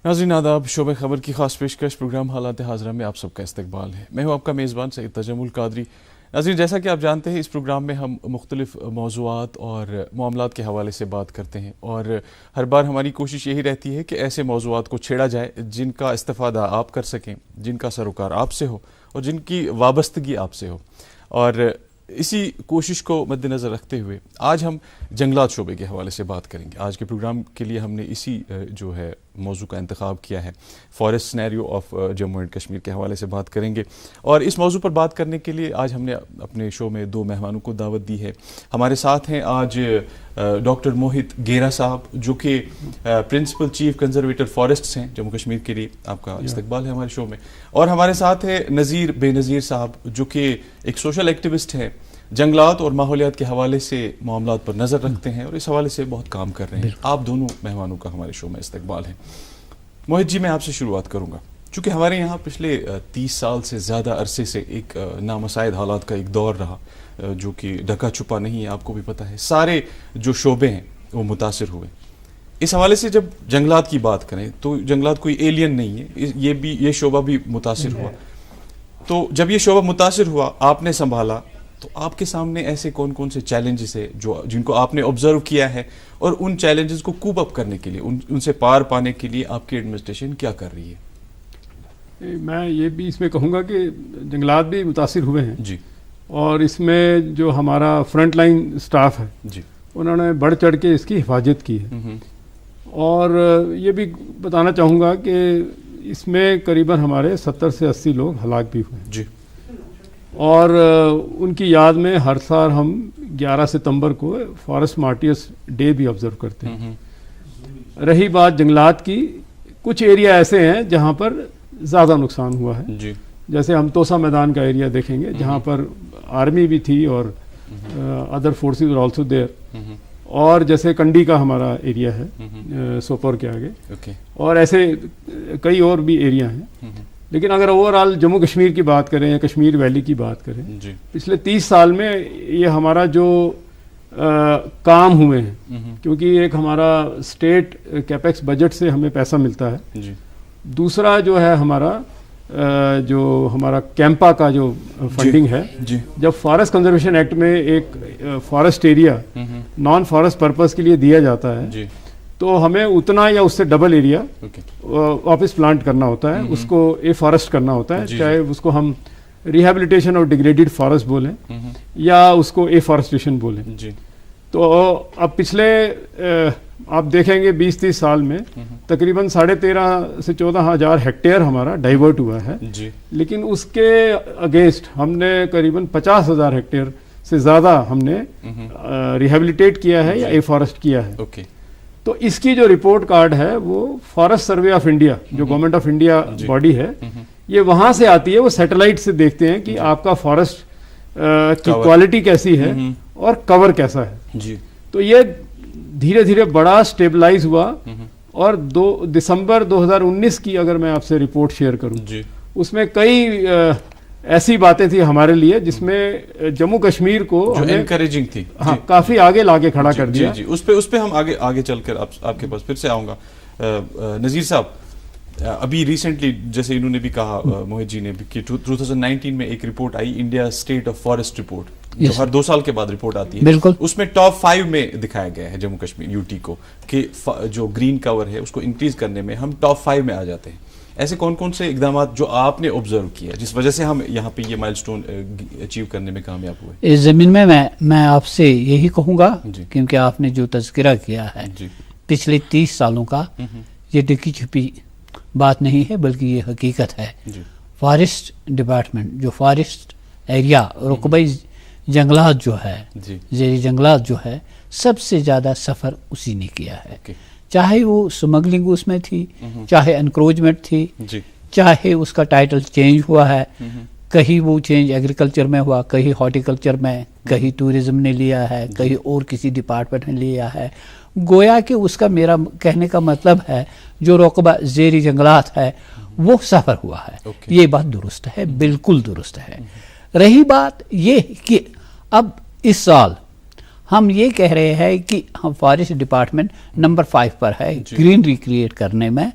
ناظرین آداب، شعبہ خبر کی خاص پیشکش پروگرام حالات حاضرہ میں آپ سب کا استقبال ہے۔ میں ہوں آپ کا میزبان سید تجمل قادری۔ ناظرین، جیسا کہ آپ جانتے ہیں اس پروگرام میں ہم مختلف موضوعات اور معاملات کے حوالے سے بات کرتے ہیں، اور ہر بار ہماری کوشش یہی رہتی ہے کہ ایسے موضوعات کو چھیڑا جائے جن کا استفادہ آپ کر سکیں، جن کا سروکار آپ سے ہو اور جن کی وابستگی آپ سے ہو۔ اور اسی کوشش کو مد نظر رکھتے ہوئے آج ہم جنگلات شعبے کے حوالے سے بات کریں گے۔ آج کے پروگرام کے لیے ہم نے اسی جو ہے موضوع کا انتخاب کیا ہے، forest scenario of Jammu and Kashmir کے حوالے سے بات کریں گے۔ اور اس موضوع پر بات کرنے کے لیے آج ہم نے اپنے شو میں دو مہمانوں کو دعوت دی ہے۔ ہمارے ساتھ ہیں آج ڈاکٹر موہت گیرا صاحب، جو کہ پرنسپل چیف کنزرویٹر فارسٹس ہیں جموں کشمیر کے لیے۔ آپ کا استقبال ہے ہمارے شو میں۔ اور ہمارے ساتھ ہے نذیر بے نظیر صاحب، جو کہ ایک سوشل ایکٹیوسٹ ہیں، جنگلات اور ماحولیات کے حوالے سے معاملات پر نظر رکھتے ہیں اور اس حوالے سے بہت کام کر رہے ہیں۔ آپ دونوں مہمانوں کا ہمارے شو میں استقبال ہے۔ موہت جی، میں آپ سے شروعات کروں گا، چونکہ ہمارے یہاں پچھلے 30 سال سے زیادہ عرصے سے ایک نامساعد حالات کا ایک دور رہا، جو کہ ڈھکا چھپا نہیں ہے، آپ کو بھی پتہ ہے۔ سارے جو شعبے ہیں وہ متاثر ہوئے۔ اس حوالے سے جب جنگلات کی بات کریں تو جنگلات کوئی ایلین نہیں ہے، یہ شعبہ بھی متاثر ہوا۔ تو جب یہ شعبہ متاثر ہوا، آپ نے سنبھالا، تو آپ کے سامنے ایسے کون کون سے چیلنجز ہیں جن کو آپ نے آبزرو کیا ہے، اور ان چیلنجز کو کوپ اپ کرنے کے لیے، ان سے پار پانے کے لیے آپ کی ایڈمنسٹریشن کیا کر رہی ہے؟ میں یہ بھی اس میں کہوں گا کہ جنگلات بھی متاثر ہوئے ہیں جی، اور اس میں جو ہمارا فرنٹ لائن سٹاف ہے جی، انہوں نے بڑھ چڑھ کے اس کی حفاظت کی ہے۔ اور یہ بھی بتانا چاہوں گا کہ اس میں قریباً ہمارے 70 سے 80 لوگ ہلاک بھی ہوئے ہیں جی، اور ان کی یاد میں ہر سال ہم 11 ستمبر کو فارسٹ مارٹیئرس ڈے بھی آبزرو کرتے ہیں۔ رہی بات جنگلات کی، کچھ ایریا ایسے ہیں جہاں پر زیادہ نقصان ہوا ہے، جی، جیسے ہم توسا میدان کا ایریا دیکھیں گے جہاں پر آرمی بھی تھی اور other forces are also there, اور جیسے کنڈی کا ہمارا ایریا ہے سوپور کے آگے، اور ایسے کئی اور بھی ایریا ہیں۔ لیکن اگر اوور آل جموں کشمیر کی بات کریں یا کشمیر ویلی کی بات کریں، پچھلے 30 سال میں یہ ہمارا جو کام ہوئے ہیں، کیونکہ ایک ہمارا اسٹیٹ کیپیکس بجٹ سے ہمیں پیسہ ملتا ہے، دوسرا جو ہے ہمارا جو ہمارا کیمپا کا جو فنڈنگ ہے، جب فارسٹ کنزرویشن ایکٹ میں ایک forest area naan forest purpose کے لیے دیا جاتا ہے، تو ہمیں اتنا یا اس سے ڈبل ایریا واپس پلانٹ کرنا ہوتا ہے، اس کو اے فارسٹ کرنا ہوتا ہے، چاہے اس کو ہم ریہیبلیٹیشن اور ڈیگریڈڈ فارسٹ بولیں یا اس کو اے فارسٹیشن بولیں۔ تو اب پچھلے آپ دیکھیں گے 20-30 سال میں تقریباً 13,500 سے 14,000 ہیکٹیئر ہمارا ڈائیورٹ ہوا ہے، لیکن اس کے اگینسٹ ہم نے قریباً 50,000 ہیکٹیئر سے زیادہ ہم نے ریہیبلیٹیٹ کیا ہے یا اے فارسٹ کیا ہے۔ تو اس کی جو رپورٹ کارڈ ہے وہ فارسٹ سروے آف انڈیا، جو گورنمنٹ آف انڈیا باڈی ہے، یہ وہاں سے آتی ہے، وہ سیٹلائٹ سے دیکھتے ہیں کہ آپ کا فارسٹ کی کوالٹی کیسی ہے اور کور کیسا ہے۔ تو یہ دھیرے دھیرے بڑا سٹیبلائز ہوا، اور دسمبر 2019 کی اگر میں آپ سے رپورٹ شیئر کروں، اس میں کئی ایسی باتیں تھی ہمارے لیے جس میں جموں کشمیر کو انکریجنگ تھی، ہاں، کافی آگے لا کے کھڑا کر دیا۔ جی، اس پہ ہم آگے چل کر آپ کے پاس پھر سے آؤں گا۔ نذیر صاحب، ابھی ریسنٹلی جیسے انہوں نے بھی کہا، موہت جی نے بھی، کہ 2019 میں ایک report I, India state of forest report, جو ہر 2 سال کے بعد رپورٹ آتی ہے، اس میں ٹاپ 5 میں دکھایا گیا ہے جموں کشمیر یوٹی کو، کہ جو گرین کور ہے اس کو انکریز کرنے میں ہم ٹاپ 5 میں آ جاتے ہیں۔ ایسے کون کون سے اقدامات جو آپ نے آبزرو کیا جس وجہ سے ہم یہاں پہ یہ مائل سٹون اچیو کرنے میں کامیاب ہوئے؟ اس زمین میں آپ سے یہی کہوں گا، کیونکہ آپ نے جو تذکرہ کیا ہے پچھلے 30 سالوں کا، یہ ڈکی چھپی بات نہیں ہے بلکہ یہ حقیقت ہے۔ فارسٹ ڈپارٹمنٹ جو فارسٹ ایریا رقبۂ جنگلات جو ہے، زیر جنگلات جو ہے، سب سے زیادہ سفر اسی نے کیا ہے، چاہے وہ سمگلنگ اس میں تھی، چاہے انکروچمنٹ تھی، چاہے اس کا ٹائٹل چینج ہوا ہے، کہیں وہ چینج ایگریکلچر میں ہوا، کہیں ہارٹیکلچر میں، کہیں ٹورزم نے لیا ہے، کہیں اور کسی ڈپارٹمنٹ نے لیا ہے۔ گویا کہ اس کا میرا کہنے کا مطلب ہے جو رقبہ زیری جنگلات ہے وہ سفر ہوا ہے۔ یہ بات درست ہے، بالکل درست ہے۔ رہی بات یہ کہ اب اس سال ہم یہ کہہ رہے ہیں کہ ہم فارسٹ ڈپارٹمنٹ نمبر 5 پر ہے گرینری کریٹ کرنے میں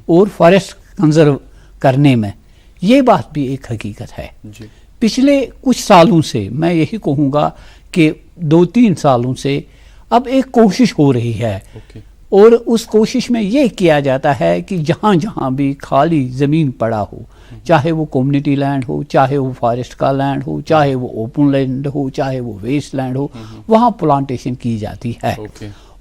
اور فارسٹ کنزرو کرنے میں. یہ بات بھی ایک حقیقت ہے. پچھلے کچھ سالوں سے میں یہی کہوں گا کہ 2-3 سالوں سے اب ایک کوشش ہو رہی ہے اور اس کوشش میں یہ کیا جاتا ہے کہ جہاں جہاں بھی خالی زمین پڑا ہو, چاہے وہ کمیونٹی لینڈ ہو, چاہے وہ فارسٹ کا لینڈ ہو, چاہے وہ اوپن لینڈ ہو, چاہے وہ ویسٹ لینڈ ہو, وہاں پلانٹیشن کی جاتی ہے.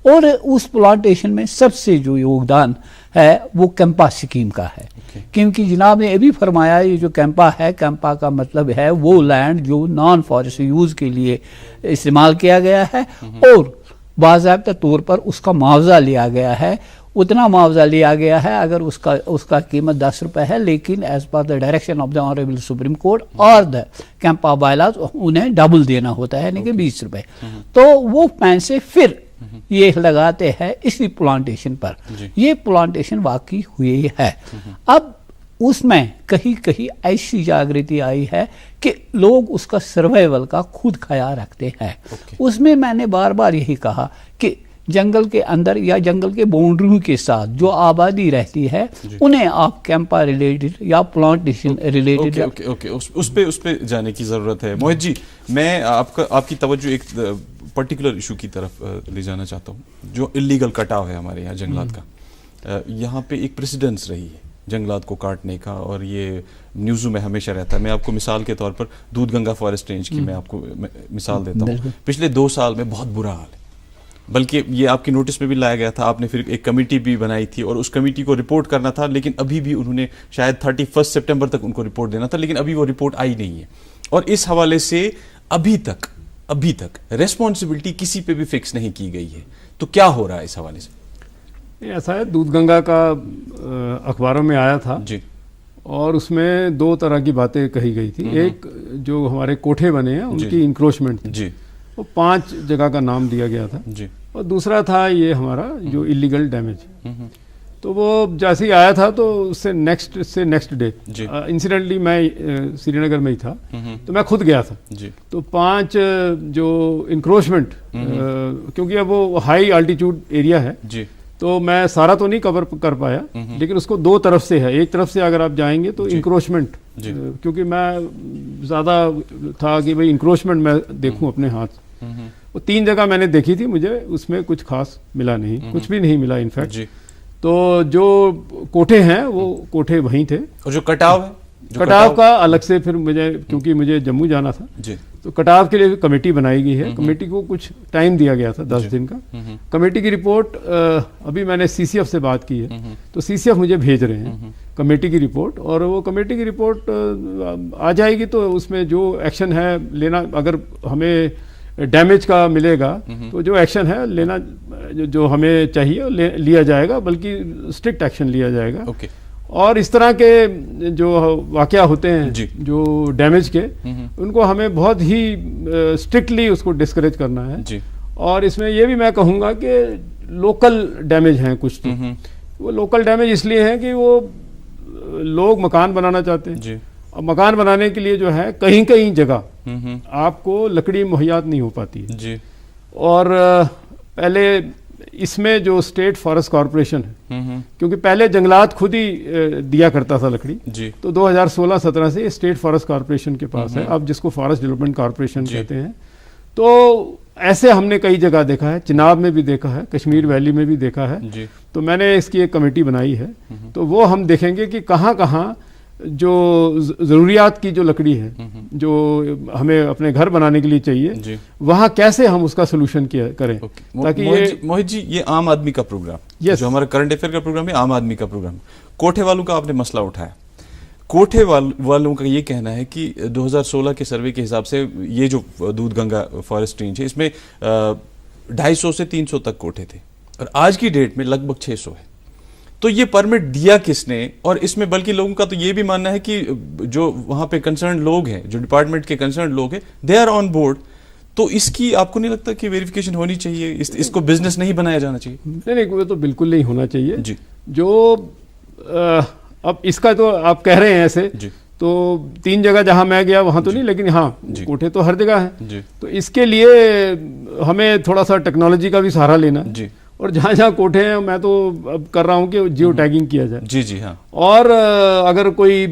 اور اس پلانٹیشن میں سب سے جو یوگدان ہے وہ کیمپا اسکیم کا ہے. کیونکہ جناب نے ابھی فرمایا یہ جو کیمپا ہے, کیمپا کا مطلب ہے وہ لینڈ جو نان فارسٹ یوز کے لیے استعمال کیا گیا ہے اور باضابطہ طور پر اس کا معاوضہ لیا گیا ہے. اتنا معاوضہ لیا گیا ہے اگر اس کا قیمت 10 روپے ہے, لیکن as per the direction of the honourable supreme court اور دا کیمپا بائی لاز انہیں ڈبل دینا ہوتا ہے, یعنی کہ 20 روپے. تو وہ پیسے پھر یہ لگاتے ہیں اسی پلانٹیشن پر. یہ پلانٹیشن واقعی ہوئی ہے. اب اس میں کہیں کہیں ایسی جاگرتی آئی ہے کہ لوگ اس کا سروائیول کا خود خیال رکھتے ہیں. اس میں میں نے بار بار یہی کہا کہ جنگل کے اندر یا جنگل کے باؤنڈریوں کے ساتھ جو آبادی رہتی ہے انہیں آپ کیمپا ریلیٹڈ یا پلانٹیشن ریلیٹڈ اس پہ جانے کی ضرورت ہے. موہت جی, میں آپ کی توجہ ایک پرٹیکولر ایشو کی طرف لے جانا چاہتا ہوں جو اللیگل کٹاؤ ہے ہمارے یہاں جنگلات کا. یہاں پہ ایک پریسیڈنس رہی ہے جنگلات کو کاٹنے کا اور یہ نیوزوں میں ہمیشہ رہتا ہے. میں آپ کو مثال کے طور پر دودھ گنگا فارسٹ رینج کی میں آپ کو مثال دیتا ہوں. پچھلے 2 سال میں بہت برا حال ہے, بلکہ یہ آپ کی نوٹس میں بھی لایا گیا تھا. آپ نے پھر ایک کمیٹی بھی بنائی تھی اور اس کمیٹی کو رپورٹ کرنا تھا, لیکن ابھی بھی انہوں نے شاید 31 سپٹمبر تک ان کو رپورٹ دینا تھا, لیکن ابھی وہ رپورٹ آئی نہیں ہے. اور اس حوالے سے ابھی تک ریسپانسبلٹی کسی پہ بھی فکس نہیں کی گئی ہے. تو کیا ہو رہا ہے اس حوالے سے؟ ایسا ہے, دودھ گنگا کا اخباروں میں آیا تھا جی, اور اس میں 2 طرح کی باتیں کہی گئی تھی. ایک جو ہمارے کوٹھے بنے ہیں ان کی انکروچمنٹ تھی, جی, وہ 5 جگہ کا نام دیا گیا تھا. جی, اور دوسرا تھا یہ ہمارا جو اللیگل ڈیمیج. تو وہ جیسے ہی آیا تھا تو اس سے نیکسٹ ڈے انسیڈنٹلی میں سری نگر میں ہی تھا, تو میں خود گیا تھا. تو 5 جو انکروچمنٹ, کیونکہ اب وہ ہائی الٹیٹیوڈ ایریا ہے, تو میں سارا تو نہیں کور کر پایا, لیکن اس کو 2 طرف سے ہے. ایک طرف سے اگر آپ جائیں گے تو انکروچمنٹ, کیونکہ میں زیادہ تھا کہ بھئی انکروچمنٹ میں دیکھوں اپنے ہاتھ. وہ 3 جگہ میں نے دیکھی تھی, مجھے اس میں کچھ خاص ملا نہیں, کچھ بھی نہیں ملا انفیکٹ. تو جو کوٹھے ہیں وہ کوٹھے وہیں تھے. اور جو کٹاؤ ہے, کٹاؤ کا الگ سے پھر مجھے, کیونکہ مجھے جموں جانا تھا, تو کٹاؤ کے لیے کمیٹی بنائی گئی ہے. کمیٹی کو کچھ ٹائم دیا گیا تھا 10 دن کا. کمیٹی کی رپورٹ ابھی میں نے سی سی ایف سے بات کی ہے, تو سی سی ایف مجھے بھیج رہے ہیں کمیٹی کی رپورٹ, اور وہ کمیٹی کی رپورٹ آ جائے گی تو اس میں جو ایکشن ہے لینا, اگر ہمیں ڈیمیج کا ملے گا تو جو ایکشن ہے لینا جو ہمیں چاہیے لیا جائے گا, بلکہ اسٹرکٹ ایکشن لیا جائے گا. اور اس طرح کے جو واقعہ ہوتے ہیں جو ڈیمیج کے, ان کو ہمیں بہت ہی اسٹرکٹلی اس کو ڈسکریج کرنا ہے. اور اس میں یہ بھی میں کہوں گا کہ لوکل ڈیمیج ہیں کچھ, تو وہ لوکل ڈیمیج اس لیے ہیں کہ وہ لوگ مکان بنانا چاہتے ہیں, اور مکان بنانے کے لیے جو ہے کہیں کہیں جگہ آپ کو لکڑی مہیات نہیں ہو پاتی ہے. اور پہلے اس میں جو اسٹیٹ فارسٹ کارپوریشن ہے, کیونکہ پہلے جنگلات خود ہی دیا کرتا تھا لکڑی, تو 2016-17 سے اسٹیٹ فارسٹ کارپوریشن کے پاس ہے, اب جس کو فارسٹ ڈیولپمنٹ کارپوریشن کہتے ہیں. تو ایسے ہم نے کئی جگہ دیکھا ہے, چناب میں بھی دیکھا ہے, کشمیر ویلی میں بھی دیکھا ہے. تو میں نے اس کی ایک کمیٹی بنائی ہے, تو وہ ہم دیکھیں گے کہ کہاں کہاں جو ضروریات کی جو لکڑی ہے جو ہمیں اپنے گھر بنانے کے لیے چاہیے, وہاں کیسے ہم اس کا سلوشن کریں. تاکہ موہت جی, یہ عام آدمی کا پروگرام, جو ہمارا کرنٹ افیئر کا پروگرام ہے, عام آدمی کا پروگرام. کوٹھے والوں کا آپ نے مسئلہ اٹھایا. کوٹھے والوں کا یہ کہنا ہے کہ 2016 کے سروے کے حساب سے یہ جو دودھ گنگا فارسٹ رینج ہے, اس میں 250 سے 300 تک کوٹھے تھے, اور آج کی ڈیٹ میں لگ بھگ 600 ہے. تو یہ پرمٹ دیا کس نے؟ اور اس میں بلکہ لوگوں کا تو یہ بھی ماننا ہے کہ جو وہاں پہ کنسرن لوگ ہیں, جو ڈپارٹمنٹ کے کنسرن لوگ ہیں, دے آر آن بورڈ. تو اس کی آپ کو نہیں لگتا کہ ویریفیکیشن ہونی چاہیے, اس کو بزنس نہیں بنایا جانا چاہیے؟ نہیں, وہ تو بالکل نہیں ہونا چاہیے. جو اب اس کا تو آپ کہہ رہے ہیں ایسے, تو 3 جگہ جہاں میں گیا وہاں تو نہیں، لیکن ہاں کوٹھے تو ہر جگہ ہیں. تو اس کے لیے ہمیں تھوڑا سا ٹیکنالوجی کا بھی سہارا لینا ہے. اور جہاں جہاں کوٹھے ہیں میں تو اب کر رہا ہوں کہ جیو ٹیگنگ کیا جائے. جی ہاں. اور اگر کوئی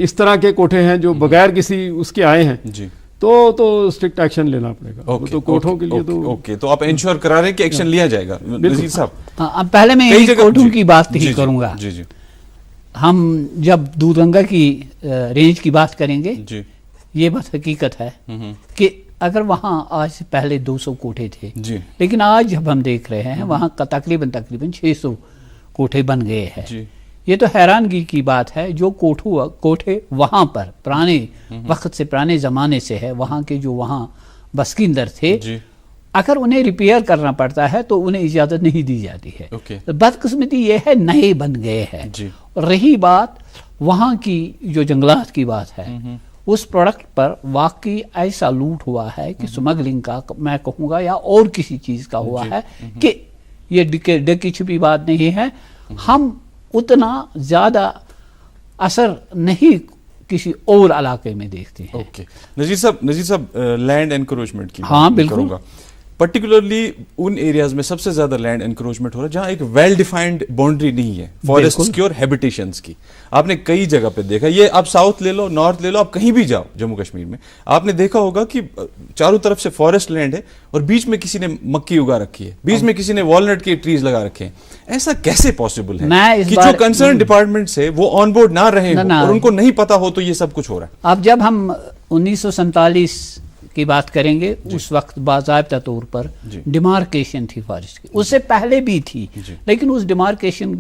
اس طرح کے کوٹھے ہیں جو بغیر کسی اس کے آئے ہیں تو اسٹرکٹ ایکشن لینا پڑے گا. تو کوٹھوں کے لیے تو آپ انشور کرا رہے ہیں کہ ایکشن لیا جائے گا. نذیر صاحب پہلے میں کوٹھوں کی بات ہی کروں گا. ہم جب دودھگنگا کی رینج کی بات کریں گے یہ بات حقیقت ہے کہ اگر وہاں آج سے پہلے 200 کوٹھے تھے لیکن آج جب ہم دیکھ رہے ہیں وہاں کا تقریباً 600 کوٹھے بن گئے ہیں. یہ تو حیرانگی کی بات ہے. جو کوٹھے وہاں پر پرانے وقت سے پرانے زمانے سے ہے، وہاں کے جو وہاں بسکندر تھے، اگر انہیں ریپیئر کرنا پڑتا ہے تو انہیں اجازت نہیں دی جاتی ہے. بدقسمتی یہ ہے نئے بن گئے ہیں. رہی بات وہاں کی جو جنگلات کی بات ہے، اس پروڈکٹ پر واقعی ایسا لوٹ ہوا ہے کہ سمگلنگ کا میں کہوں گا یا اور کسی چیز کا ہوا ہے کہ یہ ڈکی چھپی بات نہیں ہے. ہم اتنا زیادہ اثر نہیں کسی اور علاقے میں دیکھتے ہیں. نذیر صاحب لینڈ انکروچمنٹ کی ہاں بالکل، پرٹیکولرلی ان ایریاز میں سب سے زیادہ لینڈ انکروچمنٹ ہو رہا ہے جہاں ایک ویل ڈیفائنڈ باؤنڈری نہیں ہے فارسٹس کی اور ہیبیٹیشنز کی. آپ نے کئی جگہ پہ دیکھا، یہ آپ ساؤتھ لے لو، نارتھ لے لو، آپ کہیں بھی جاؤ جموں کشمیر میں آپ نے دیکھا ہوگا کہ چاروں طرف سے فارسٹ لینڈ ہے اور بیچ میں کسی نے مکی اگا رکھی ہے، بیچ میں کسی نے والنٹ کے ٹریز لگا رکھے ہیں. ایسا کیسے پاسبل ہے کہ جو کنسرن ڈپارٹمنٹس ہے وہ آن بورڈ نہ رہے اور ان کو نہیں پتا ہو تو یہ سب کچھ ہو رہا ہے. اب جب ہم 1947 کی بات کریں گے اس وقت باضابطہ طور پر ڈیمارکیشن تھی فارسٹ کی. اس سے پہلے بھی تھی لیکن اس ڈیمارکیشن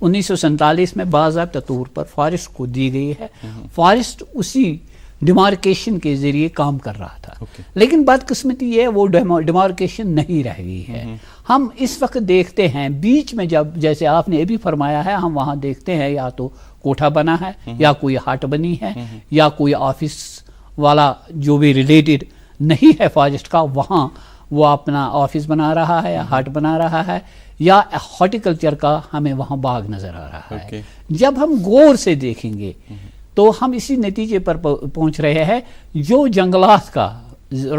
1947 میں باضابطہ طور پر فارسٹ کو دی گئی ہے. فارسٹ اسی ڈیمارکیشن کے ذریعے کام کر رہا تھا. لیکن بدقسمتی یہ وہ ڈیمارکیشن نہیں رہ گئی ہے. ہم اس وقت دیکھتے ہیں بیچ میں جب جیسے آپ نے ابھی فرمایا ہے ہم وہاں دیکھتے ہیں یا تو کوٹھا بنا ہے یا کوئی ہٹ بنی ہے یا کوئی آفس والا جو بھی ریلیٹڈ نہیں ہے فارسٹ کا وہاں وہ اپنا آفس بنا رہا ہے یا ہٹ بنا رہا ہے یا ہارٹیکلچر کا ہمیں وہاں باغ نظر آ رہا ہے. جب ہم غور سے دیکھیں گے تو ہم اسی نتیجے پر پہنچ رہے ہیں جو جنگلات کا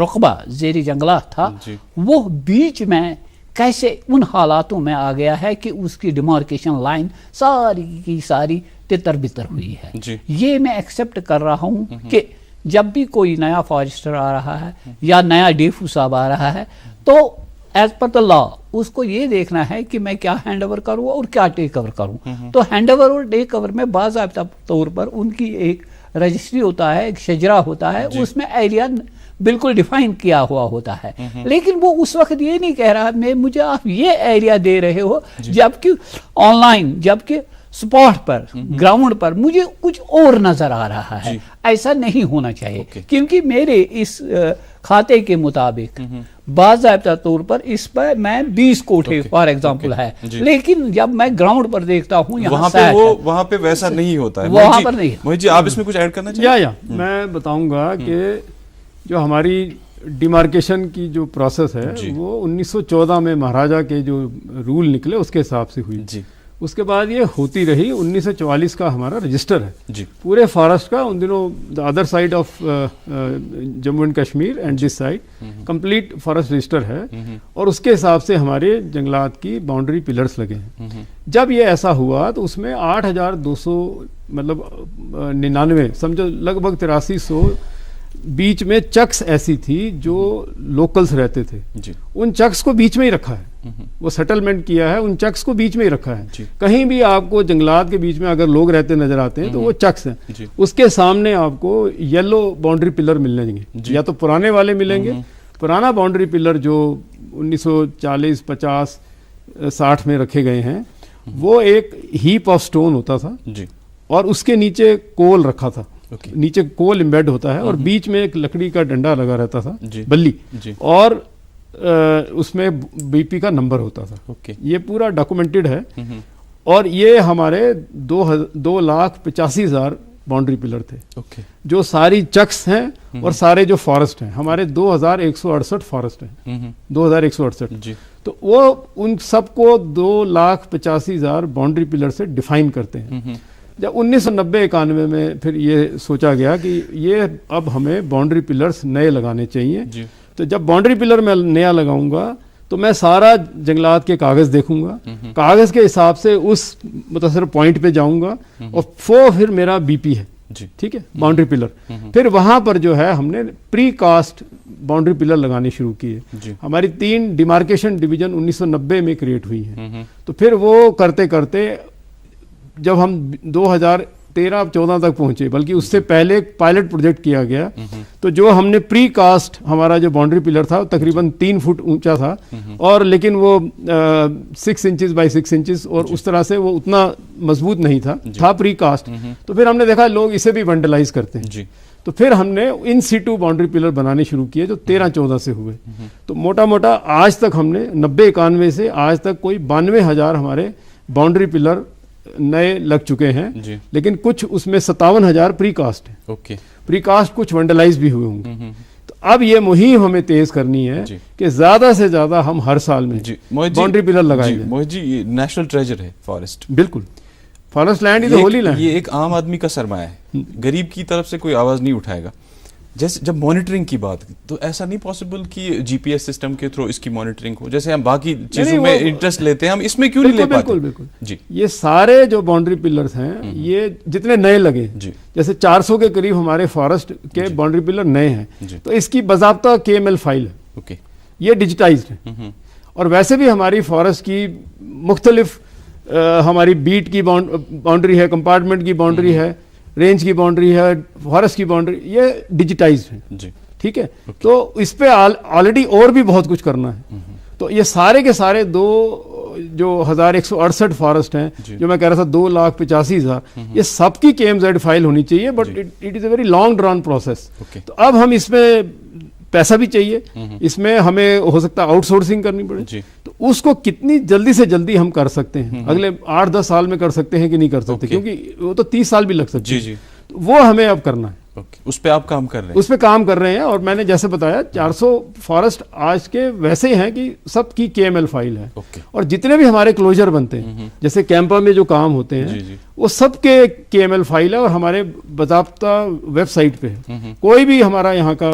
رقبہ زیری جنگلات تھا وہ بیچ میں کیسے ان حالاتوں میں آ گیا ہے کہ اس کی ڈیمارکیشن لائن ساری کی ساری تتر بتر ہوئی ہے. یہ میں ایکسیپٹ کر رہا ہوں کہ جب بھی کوئی نیا فارسٹر آ رہا ہے یا نیا ڈیفو صاحب آ رہا ہے تو ایز پر دا لا اس کو یہ دیکھنا ہے کہ میں کیا ہینڈ اوور کروں اور کیا ٹیک اوور کروں. تو ہینڈ اوور اور ٹیک اوور میں باضابطہ طور پر ان کی ایک رجسٹری ہوتا ہے، ایک شجرا ہوتا ہے، اس میں ایریا بالکل ڈیفائن کیا ہوا ہوتا ہے. لیکن وہ اس وقت یہ نہیں کہہ رہا مجھے آپ یہ ایریا دے رہے ہو جبکہ آن لائن جبکہ سپاٹ پر گراؤنڈ پر مجھے کچھ اور نظر آ رہا ہے. ایسا نہیں ہونا چاہیے کیونکہ میرے اس کھاتے کے مطابق باضابطہ طور پر اس پر میں 20 کوٹھے فار ایگزامپل ہے لیکن جب میں گراؤنڈ پر دیکھتا ہوں وہاں پہ ویسا نہیں ہوتا ہے. وہاں پر نہیں. موہت جی آپ اس میں کچھ ایڈ کرنا چاہیے؟ میں بتاؤں گا کہ جو ہماری ڈیمارکیشن کی جو پروسیس ہے وہ 1914 میں مہاراجہ کے جو رول نکلے اس کے حساب سے ہوئی. اس کے بعد یہ ہوتی رہی. 1944 کا ہمارا رجسٹر ہے پورے فارسٹ کا. ان دنوں the other side of Jammu and Kashmir and this side complete forest register ہے اور اس کے حساب سے ہمارے جنگلات کی باؤنڈری پلرس لگے ہیں. جب یہ ایسا ہوا تو اس میں 8200 مطلب 99 سمجھو لگ بھگ 8300 بیچ میں چکس ایسی تھی جو لوکلز رہتے تھے. ان چکس کو بیچ میں ہی رکھا ہے. وہ سیٹلمنٹ کیا ہے ان چکس کو بیچ میں ہی رکھا ہے. کہیں بھی آپ کو جنگلات کے بیچ میں اگر لوگ رہتے نظر آتے ہیں تو وہ چکس ہیں. اس کے سامنے آپ کو یلو باؤنڈری پلر ملیں گے یا تو پرانے والے ملیں گے. پرانا باؤنڈری پلر جو 1940 50 60 میں رکھے گئے ہیں وہ ایک ہیپ آف سٹون ہوتا تھا اور اس کے نیچے کول رکھا تھا. نیچے کول امبیڈ ہوتا ہے اور بیچ میں ایک لکڑی کا ڈنڈا لگا رہتا تھا بلی اور اس میں بی پی کا نمبر ہوتا تھا. یہ پورا ڈاکومنٹڈ ہے اور یہ ہمارے 2,85,000 باؤنڈری پلر تھے جو ساری چکس ہیں اور سارے جو فارسٹ ہیں. ہمارے 2168 فارسٹ ہیں 2168. تو وہ ان سب کو 2,85,000 باؤنڈری پلر سے ڈیفائن کرتے ہیں. جب 1990-91 میں پھر یہ سوچا گیا کہ یہ اب ہمیں باؤنڈری پلرز نئے لگانے چاہیے. تو جب باؤنڈری پلر میں نیا لگاؤں گا تو میں سارا جنگلات کے کاغذ دیکھوں گا, کاغذ کے حساب سے اس متاثر پوائنٹ پہ جاؤں گا, اور وہ پھر میرا بی پی ہے, ٹھیک ہے, باؤنڈری پلر. پھر وہاں پر جو ہے ہم نے پری کاسٹ باؤنڈری پلر لگانے شروع کیے. ہماری 3 ڈیمارکیشن ڈویژن 1990 میں کریٹ ہوئی ہیں. تو پھر وہ کرتے کرتے جب ہم 2013-14 تک پہنچے, بلکہ اس سے پہلے ایک پائلٹ پروجیکٹ کیا گیا, تو جو ہم نے پری کاسٹ ہمارا جو باؤنڈری پلر تھا تقریباً 3 فٹ اونچا تھا, اور لیکن وہ 6 انچز بائی 6 انچز, اور اس طرح سے وہ اتنا مضبوط نہیں تھا پری کاسٹ. تو پھر ہم نے دیکھا لوگ اسے بھی ونڈلائز کرتے ہیں, تو پھر ہم نے ان سیٹو باؤنڈری پلر بنانے شروع کیے جو 13-14 سے ہوئے. تو موٹا موٹا آج تک ہم نے 90-91 سے آج تک کوئی 92,000 ہمارے باؤنڈری پلر نئے لگ چکے ہیں, لیکن کچھ اس میں 57,000 پری کاسٹ ہیں. پری کاسٹ کچھ ونڈلائز بھی ہوئے ہوں گے. تو اب یہ مہم ہمیں تیز کرنی ہے کہ زیادہ سے زیادہ ہم ہر سال میں باؤنڈری پلر لگائیں گے. موہت جی, یہ نیشنل ٹریجر ہے فارسٹ. بالکل, forest land is holy land. یہ ایک عام آدمی کا سرمایہ ہے, غریب کی طرف سے کوئی آواز نہیں اٹھائے گا. جیسے جب مانیٹرنگ کی بات, تو ایسا نہیں پاسبل کہ جی پی ایس سسٹم کے تھرو اس کی مانیٹرنگ ہو, جیسے ہم باقی چیزوں میں انٹرسٹ لیتے ہیں, ہم اس میں کیوں نہیں لے پاتے؟ بالکل جی. یہ سارے جو باؤنڈری پلرز ہیں, یہ جتنے نئے لگے, جیسے 400 کے قریب ہمارے فارسٹ کے باؤنڈری پلر نئے ہیں, تو اس کی باضابطہ KML فائل ہے, یہ ڈیجیٹائزڈ ہے. اور ویسے بھی ہماری فارسٹ کی مختلف ہماری بیٹ کی باؤنڈری ہے, کمپارٹمنٹ کی باؤنڈری ہے, رینج کی باؤنڈری ہے, فارسٹ کی باؤنڈری, یہ ڈیجیٹائزڈ ہے. ٹھیک ہے, تو اس پہ آلریڈی اور بھی بہت کچھ کرنا ہے. تو یہ سارے کے سارے جو 1168 فارسٹ ہیں, جو میں کہہ رہا تھا 2,85,000, یہ سب کی KMZ فائل ہونی چاہیے, but it is a very long ڈران process. تو اب ہم اس میں پیسہ بھی چاہیے, اس میں ہمیں ہو سکتا ہے آؤٹ سورسنگ کرنی پڑے. تو اس کو کتنی جلدی سے جلدی ہم کر سکتے ہیں, اگلے 8-10 سال میں کر سکتے ہیں کہ نہیں کر سکتے, کیونکہ وہ تو 30 سال بھی لگ سکتے ہیں. وہ ہمیں اب کرنا ہے. اس پہ آپ کام کر رہے ہیں؟ اس پہ کام کر رہے ہیں, اور میں نے جیسے بتایا 400 فارسٹ آج کے ویسے ہیں کہ سب کی KML فائل ہے. اور جتنے بھی ہمارے کلوجر بنتے ہیں, جیسے کیمپا میں جو کام ہوتے ہیں, وہ سب کے KML فائل ہے, اور ہمارے باضابطہ ویب سائٹ پہ ہے. کوئی بھی ہمارا یہاں کا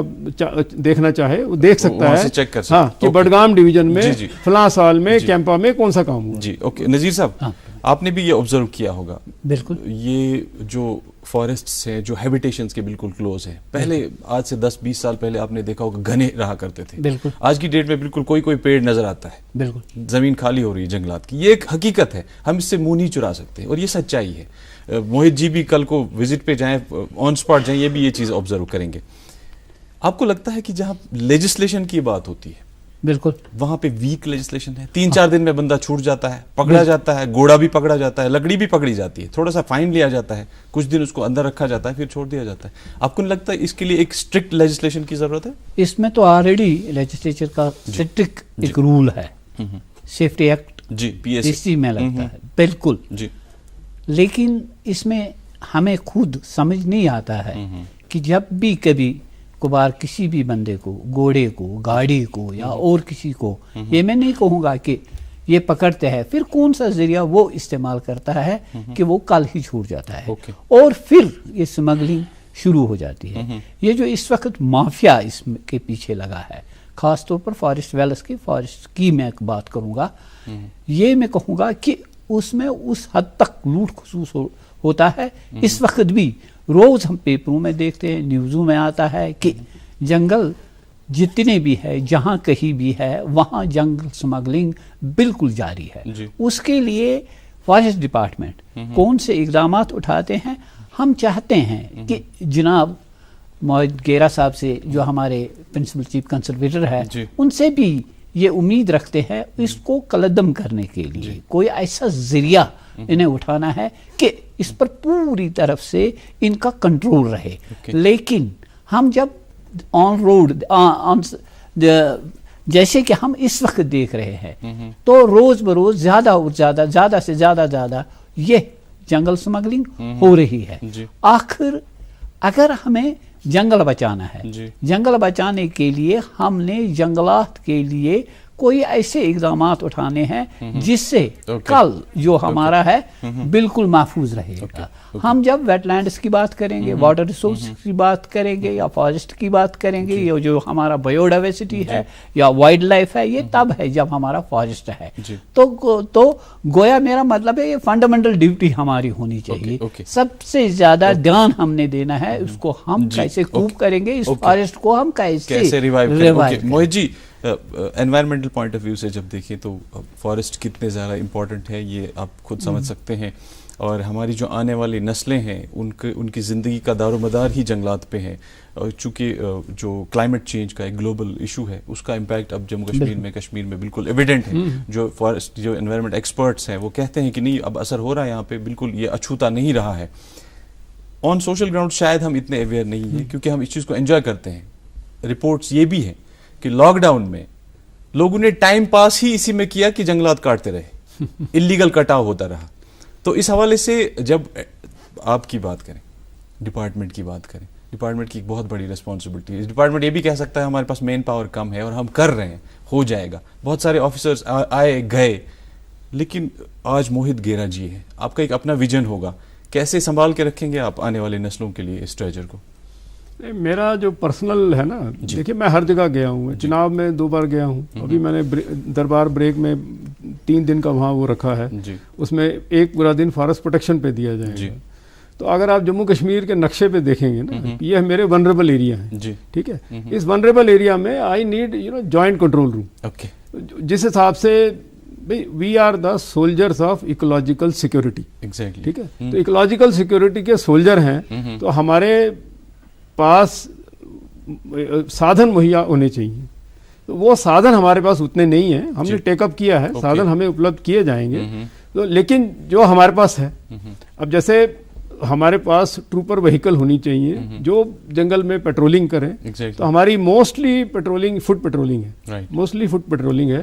دیکھنا چاہے وہ دیکھ سکتا ہے, ہاں, کہ بڈگام ڈویژن میں فلاں سال میں کیمپا میں کون سا کام ہوا. جی اوکے. نذیر صاحب, آپ نے بھی یہ آبزرو کیا ہوگا. بالکل, یہ جو فارسٹس ہیں جو ہیبیٹیشنز کے بالکل کلوز ہیں, پہلے آج سے 10-20 سال پہلے آپ نے دیکھا ہوگا گھنے رہا کرتے تھے. بالکل, آج کی ڈیٹ میں بالکل کوئی پیڑ نظر آتا ہے, بالکل زمین خالی ہو رہی ہے جنگلات کی. یہ ایک حقیقت ہے, ہم اس سے منہ نہیں چرا سکتے, اور یہ سچائی ہے. موہت جی بھی کل کو وزٹ پہ جائیں, آن اسپاٹ جائیں, یہ بھی یہ چیز آبزرو کریں گے. آپ کو لگتا ہے کہ جہاں لیجسلیشن کی بات ہوتی ہے, بالکل وہاں پہ ویک لیجسلیشن ہے, 3-4 دن میں بندہ چھوٹ جاتا ہے, پکڑا جاتا ہے, گھوڑا بھی پکڑا جاتا ہے, لکڑی بھی پکڑی جاتی ہے, تھوڑا سا فائن لیا جاتا ہے, کچھ دن اس کو اندر رکھا جاتا ہے, پھر چھوڑ دیا جاتا ہے. آپ کو نہیں لگتا اس کے لیے ایک اسٹرکٹ لیجسلیشن کی ضرورت ہے؟ اس میں تو آلریڈی لیجسلیچر کا اسٹرکٹ ایک رول ہے, سیفٹی ایکٹ, جی اسی میں لگتا ہے. بالکل جی. لیکن اس میں ہمیں خود سمجھ نہیں آتا ہے کہ جب بھی کبھی کبھار کسی بھی بندے کو, گھوڑے کو, گاڑی کو, یا اور کسی کو, یہ میں نہیں کہوں گا کہ یہ پکڑتے ہیں, پھر کون سا ذریعہ وہ استعمال کرتا ہے کہ وہ کل ہی چھوٹ جاتا ہے, اور پھر یہ اسمگلنگ شروع ہو جاتی ہے. یہ جو اس وقت مافیا اس کے پیچھے لگا ہے, خاص طور پر فارسٹ ویلز کی, فارسٹ کی میں بات کروں گا, یہ میں کہوں گا کہ اس میں اس حد تک لوٹ خصوص ہوتا ہے. اس وقت بھی روز ہم پیپروں میں دیکھتے ہیں, نیوزوں میں آتا ہے کہ جنگل جتنے بھی ہے, جہاں کہیں بھی ہے, وہاں جنگل سمگلنگ بالکل جاری ہے. اس کے لیے فارسٹ ڈپارٹمنٹ کون سے اقدامات اٹھاتے ہیں؟ ہم چاہتے ہیں کہ جناب موہت گیرا صاحب سے, جو ہمارے پرنسپل چیف کنزرویٹر ہے, ان سے بھی یہ امید رکھتے ہیں اس کو کلدم کرنے کے لیے کوئی ایسا ذریعہ انہیں اٹھانا ہے کہ اس پر پوری طرف سے ان کا کنٹرول رہے. لیکن ہم جب آن روڈ جیسے کہ ہم اس وقت دیکھ رہے ہیں, تو روز بروز زیادہ اور زیادہ سے زیادہ یہ جنگل سمگلنگ ہو رہی ہے. آخر اگر ہمیں جنگل بچانا ہے, جنگل بچانے کے لیے ہم نے جنگلات کے لیے کوئی ایسے اقدامات اٹھانے ہیں جس سے کل جو ہمارا ہے بالکل محفوظ رہے گا. ہم جب ویٹ لینڈس کی بات کریں گے, واٹر ریسورس کی بات کریں گے, یا فارسٹ کی بات کریں گے, یہ جو ہمارا بایو ڈائیورسٹی ہے یا وائلڈ لائف ہے, یہ تب ہے جب ہمارا فارسٹ ہے. تو گویا میرا مطلب ہے یہ فنڈامنٹل ڈیوٹی ہماری ہونی چاہیے. سب سے زیادہ دھیان ہم نے دینا ہے اس کو ہم کیسے کوپ کریں گے, اس فارسٹ کو ہم کیسے ریوائیو کریں. موہت جی, انوائرمنٹل پوائنٹ آف ویو سے جب دیکھیں تو فارسٹ کتنے زیادہ امپورٹنٹ ہے یہ آپ خود سمجھ سکتے ہیں, اور ہماری جو آنے والی نسلیں ہیں ان کی زندگی کا دار و مدار ہی جنگلات پہ ہے. چونکہ جو کلائمیٹ چینج کا ایک گلوبل ایشو ہے اس کا امپیکٹ اب جموں کشمیر میں بالکل ایویڈنٹ ہے. جو فارسٹ جو انوائرمنٹ ایکسپرٹس ہیں وہ کہتے ہیں کہ نہیں اب اثر ہو رہا ہے یہاں پہ, بالکل یہ اچھوتا نہیں رہا ہے. آن سوشل گراؤنڈ شاید ہم اتنے اویئر نہیں ہیں کیونکہ ہم اس چیز کو انجوائے کرتے ہیں. رپورٹس یہ بھی ہیں کہ لاک ڈاؤن میں لوگوں نے ٹائم پاس ہی اسی میں کیا کہ جنگلات کاٹتے رہے, اللیگل کٹاؤ ہوتا رہا. تو اس حوالے سے جب آپ کی بات کریں, ڈپارٹمنٹ کی بات کریں, ڈپارٹمنٹ کی ایک بہت بڑی ریسپانسبلٹی ہے. ڈپارٹمنٹ یہ بھی کہہ سکتا ہے ہمارے پاس مین پاور کم ہے اور ہم کر رہے ہیں, ہو جائے گا. بہت سارے آفیسرز آئے گئے, لیکن آج موہت گیرا جی ہے, آپ کا ایک اپنا ویژن ہوگا, کیسے سنبھال کے رکھیں گے آپ آنے والی نسلوں کے لیے اس ٹریجر کو؟ میرا جو پرسنل ہے نا, دیکھیے میں ہر جگہ گیا ہوں, چناب میں 2 بار گیا ہوں, ابھی میں نے دربار بریک میں 3 دن کا وہاں وہ رکھا ہے, اس میں ایک پورا دن فارسٹ پروٹیکشن پہ دیا جائے گا. تو اگر آپ جموں کشمیر کے نقشے پہ دیکھیں گے نا, یہ میرے ونریبل ایریا ہیں, ٹھیک ہے. اس ونریبل ایریا میں I need joint control room, جس حساب سے we are the soldiers of ecological security, ٹھیک ہے. تو ایکولوجیکل سیکورٹی کے سولجر ہیں, تو ہمارے پاس سادھن مہیا ہونے چاہیے. تو وہ سادھن ہمارے پاس اتنے نہیں ہیں, ہم نے ٹیک اپ کیا ہے, سادھن ہمیں اپلبدھ کیے جائیں گے. تو لیکن جو ہمارے پاس ہے, اب جیسے ہمارے پاس ٹروپر وہیکل ہونی چاہیے جو جنگل میں پیٹرولنگ کریں. تو ہماری موسٹلی پیٹرولنگ فٹ پیٹرولنگ ہے, موسٹلی فٹ پیٹرولنگ ہے.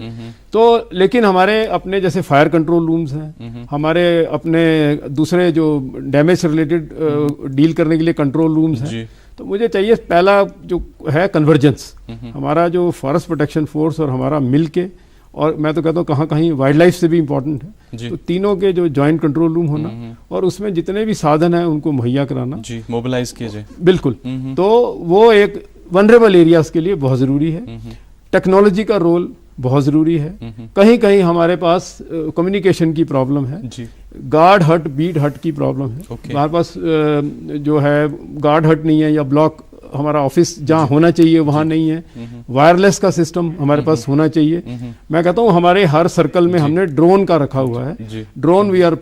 تو لیکن ہمارے اپنے جیسے فائر کنٹرول رومز ہیں, ہمارے اپنے دوسرے جو ڈیمیج سے ریلیٹڈ ڈیل کرنے کے لیے کنٹرول رومز ہیں. تو مجھے چاہیے پہلا جو ہے کنورجنس, ہمارا جو فارسٹ پروٹیکشن فورس اور ہمارا مل کے, اور میں تو کہتا ہوں کہاں کہیں وائلڈ لائف سے بھی امپورٹنٹ ہے, تو تینوں کے جو جوائنٹ کنٹرول روم ہونا, اور اس میں جتنے بھی سادھن ہیں ان کو مہیا کرانا, موبلائز کیا جائے. بالکل. تو وہ ایک ونریبل ایریاز کے لیے بہت ضروری ہے. ٹیکنالوجی کا رول بہت ضروری ہے. کہیں کہیں ہمارے پاس کمیونیکیشن کی پرابلم ہے, گارڈ ہٹ بیٹ ہٹ کی پرابلم ہے. ہمارے پاس جو ہے گارڈ ہٹ نہیں ہے, یا بلاک ہمارا آفس جہاں ہونا چاہیے وہاں نہیں ہے. وائرلیس کا سسٹم ہمارے پاس ہونا چاہیے. میں کہتا ہوں ہمارے ہر سرکل میں ہم نے ڈرون کا رکھا ہوا ہے. Drone we are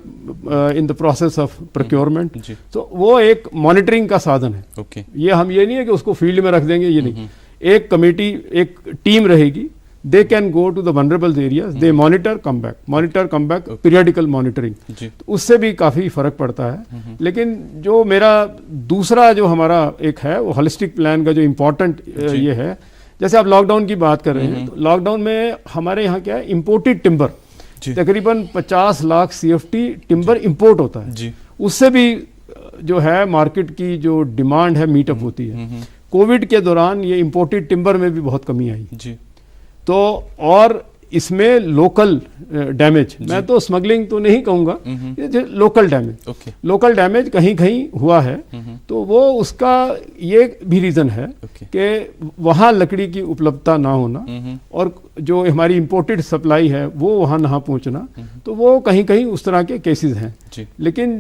in the process of procurement. تو وہ ایک مانیٹرنگ کا سادھن ہے. یہ ہم یہ نہیں ہے کہ اس کو فیلڈ میں رکھ دیں گے, یہ نہیں. ایک کمیٹی, ایک ٹیم رہے گی, they can go to the vulnerable areas, they monitor come back periodical monitoring. اس سے بھی کافی فرق پڑتا ہے. لیکن جو میرا دوسرا جو ہمارا ایک ہے وہ ہولسٹک پلان کا جو امپورٹنٹ یہ ہے, جیسے آپ لاک ڈاؤن کی بات کر رہے ہیں, تو لاک ڈاؤن میں ہمارے یہاں کیا ہے, امپورٹڈ ٹمبر تقریباً 50 لاکھ CFT ٹمبر امپورٹ ہوتا ہے. اس سے بھی جو ہے مارکیٹ کی جو ڈیمانڈ ہے میٹ اپ ہوتی ہے. کووڈ کے دوران یہ امپورٹڈ ٹمبر میں بھی بہت کمی آئی. تو اور اس میں لوکل ڈیمیج, میں تو اسمگلنگ تو نہیں کہوں گا, لوکل ڈیمیج کہیں کہیں ہوا ہے. تو وہ اس کا یہ بھی ریزن ہے کہ وہاں لکڑی کی اپلبدھتا نہ ہونا, اور جو ہماری امپورٹڈ سپلائی ہے وہ وہاں نہ پہنچنا. تو وہ کہیں کہیں اس طرح کے کیسز ہیں. لیکن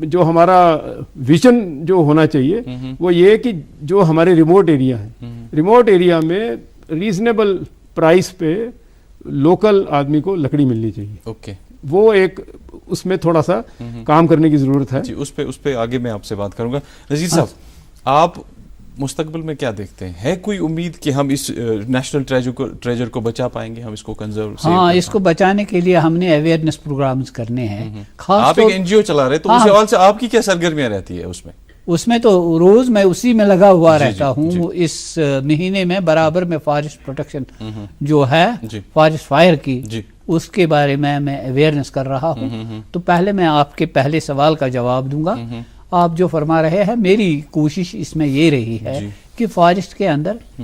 جو ہمارا ویژن جو ہونا چاہیے وہ یہ کہ جو ہمارے ریموٹ ایریا ہیں, ریموٹ ایریا میں ریزنیبل پرائس پہ لوکل آدمی کو لکڑی ملنی چاہیے. وہ ایک اس میں تھوڑا سا کام کرنے کی ضرورت ہے. اس پہ آگے میں آپ سے بات کروں گا. نذیر صاحب, آپ مستقبل میں کیا دیکھتے ہیں, ہے کوئی امید کہ ہم اس نیشنل ٹریجر کو بچا پائیں گے, ہم اس کو کنزرو؟ ہاں, اس کو بچانے کے لیے ہم نے اویئرنیس پروگرامز کرنے ہیں. آپ ایک NGO چلا رہے, تو اس حوالے سے آپ کی کیا سرگرمیاں رہتی ہے اس میں تو روز میں اسی میں لگا ہوا رہتا ہوں. اس مہینے میں برابر میں فارسٹ پروٹیکشن جو ہے, فارسٹ فائر کی, اس کے بارے میں اویئرنیس کر رہا ہوں. تو پہلے میں آپ کے پہلے سوال کا جواب دوں گا. آپ جو فرما رہے ہیں, میری کوشش اس میں یہ رہی ہے کہ فارسٹ کے اندر